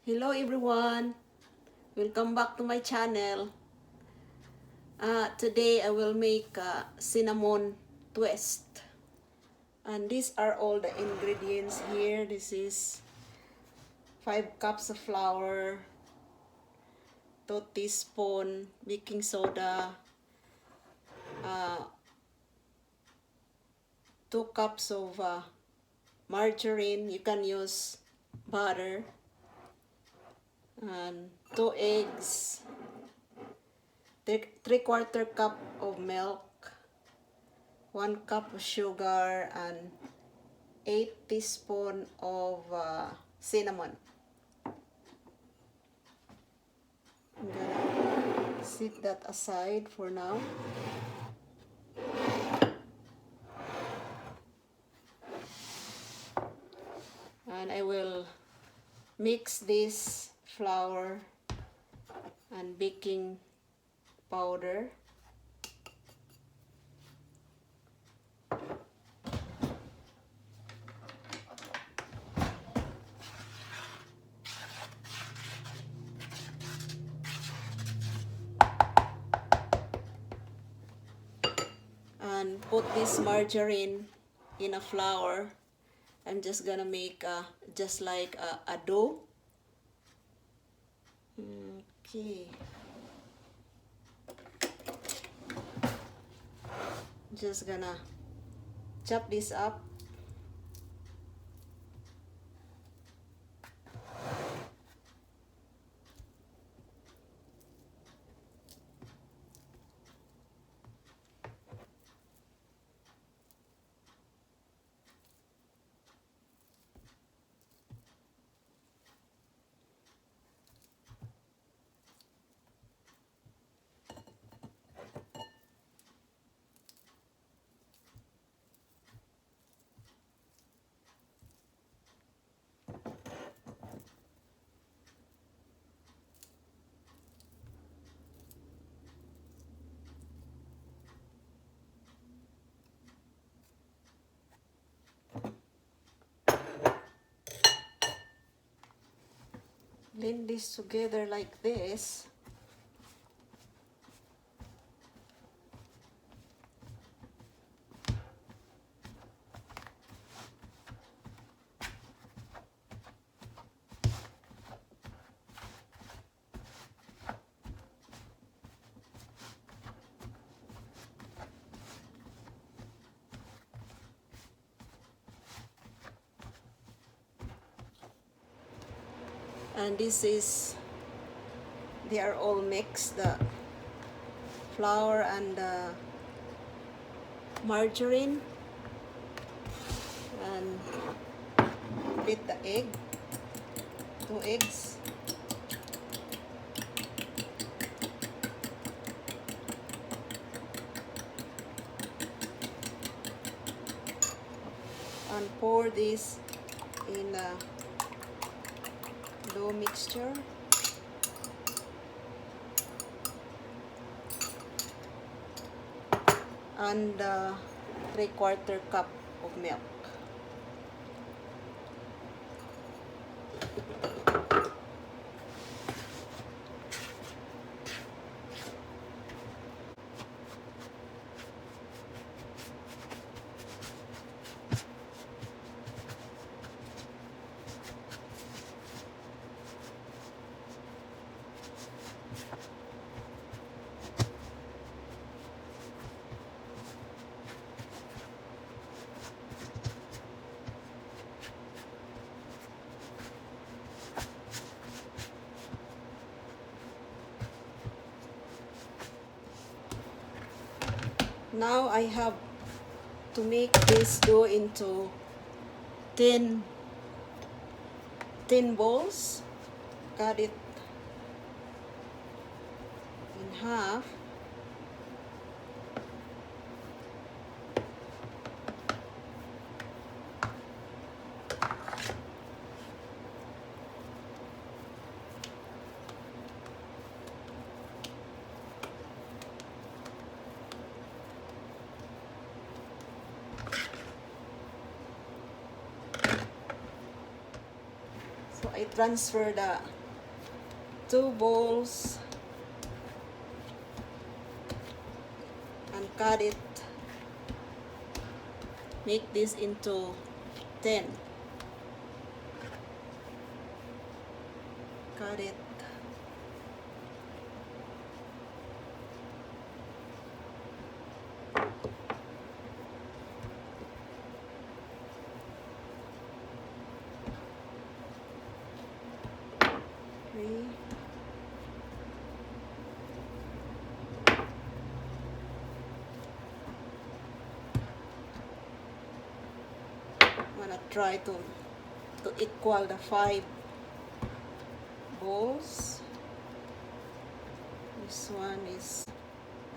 Hello everyone, welcome back to my channel. Today I will make a cinnamon twist, and these are all the ingredients here. This is 5 cups of flour, 2 teaspoons baking soda, 2 cups of margarine. You can use butter, and 2 eggs, 3/4 cup of milk, 1 cup of sugar, and 8 teaspoons of cinnamon. I'm gonna set that aside for now. And I will mix this flour and baking powder. And put this margarine in a flour. I'm just gonna make just like a dough. Okay. Just gonna chop this up. Blend this together like this. And this is, they are all mixed, the flour and the margarine, and beat the egg, 2 eggs. And pour this in a dough mixture. And 3/4 cup of milk. Now I have to make this dough into thin balls. Cut it in half. So I transfer the 2 balls and cut it. Make this into 10. Cut it. Three. I'm gonna try to equal the 5 balls. This one is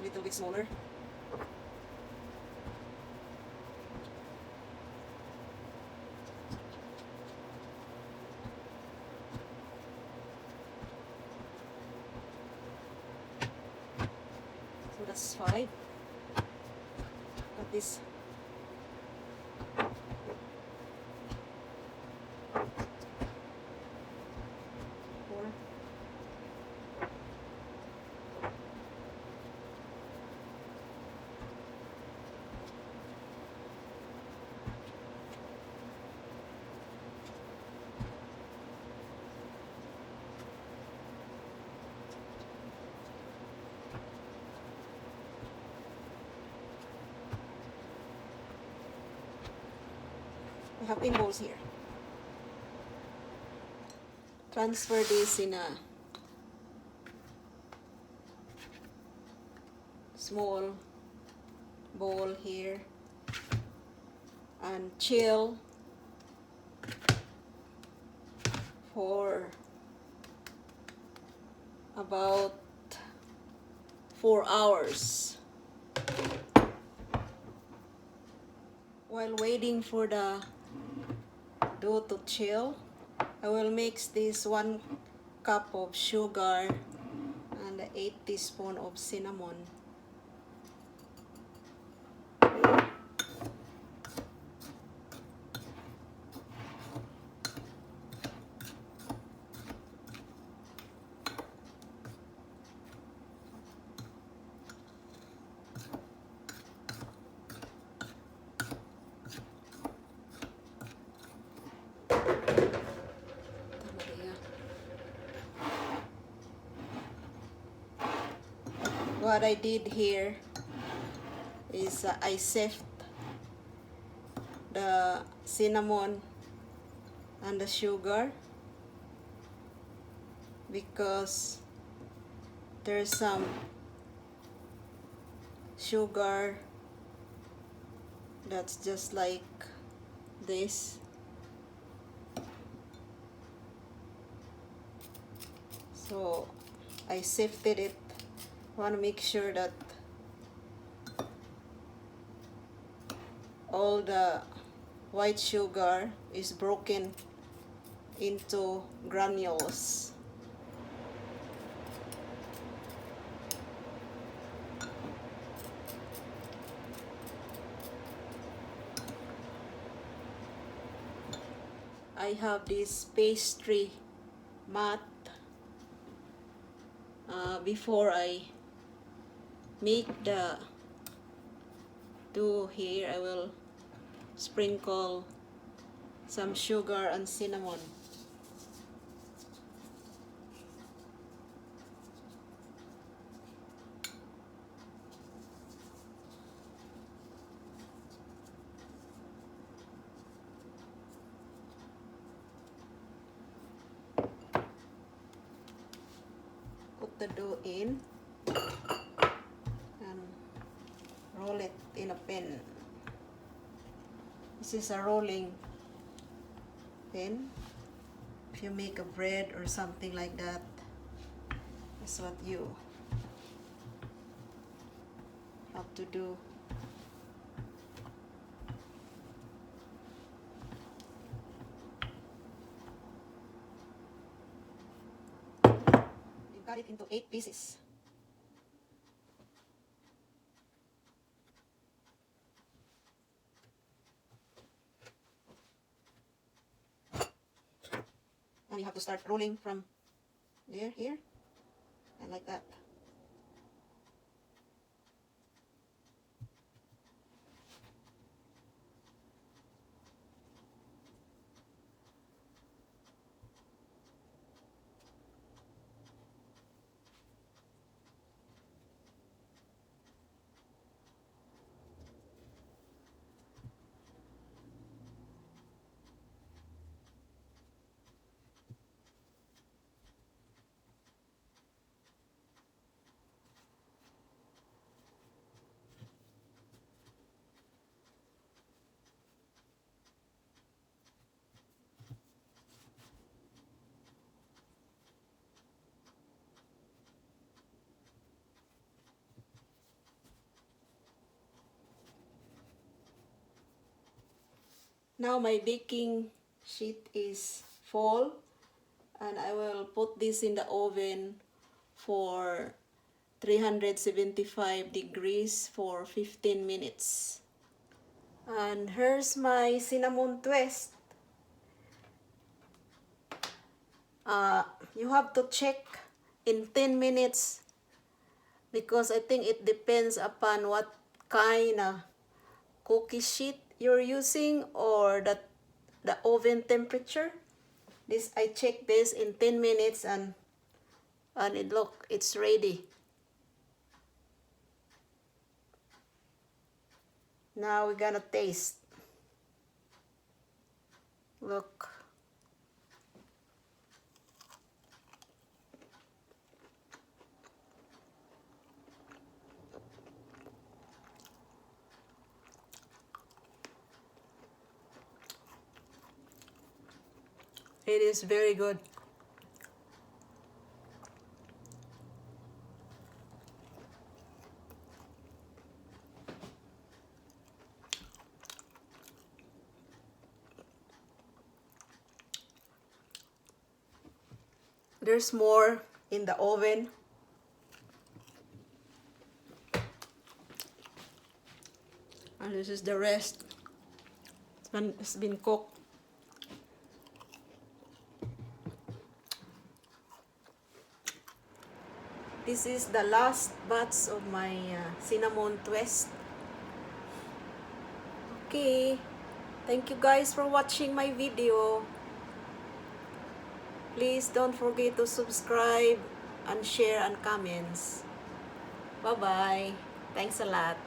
a little bit smaller. So that's 5. Got this. I have 10 balls here. Transfer this in a small bowl here and chill for about 4 hours. While waiting for the dough to chill, I will mix this 1 cup of sugar and 8 teaspoons of cinnamon. What I did here is I sift the cinnamon and the sugar because there's some sugar that's just like this. So I sifted it. I want to make sure that all the white sugar is broken into granules. I have this pastry mat. Before I make the dough here, I will sprinkle some sugar and cinnamon. Put the dough in and roll it in a pin. This is a rolling pin. If you make a bread or something like that, that's what you have to do. You cut it into 8 pieces. And you have to start rolling from there, here, and like that. Now my baking sheet is full, and I will put this in the oven for 375 degrees for 15 minutes. And here's my cinnamon twist. You have to check in 10 minutes because I think it depends upon what kind of cookie sheet you're using or the oven temperature. This I check this in 10 minutes and it's ready. Now we're gonna taste. Look. It is very good. There's more in the oven. And this is the rest. It's been cooked. This is the last batch of my cinnamon twist. Okay. Thank you guys for watching my video. Please don't forget to subscribe and share and comments. Bye-bye. Thanks a lot.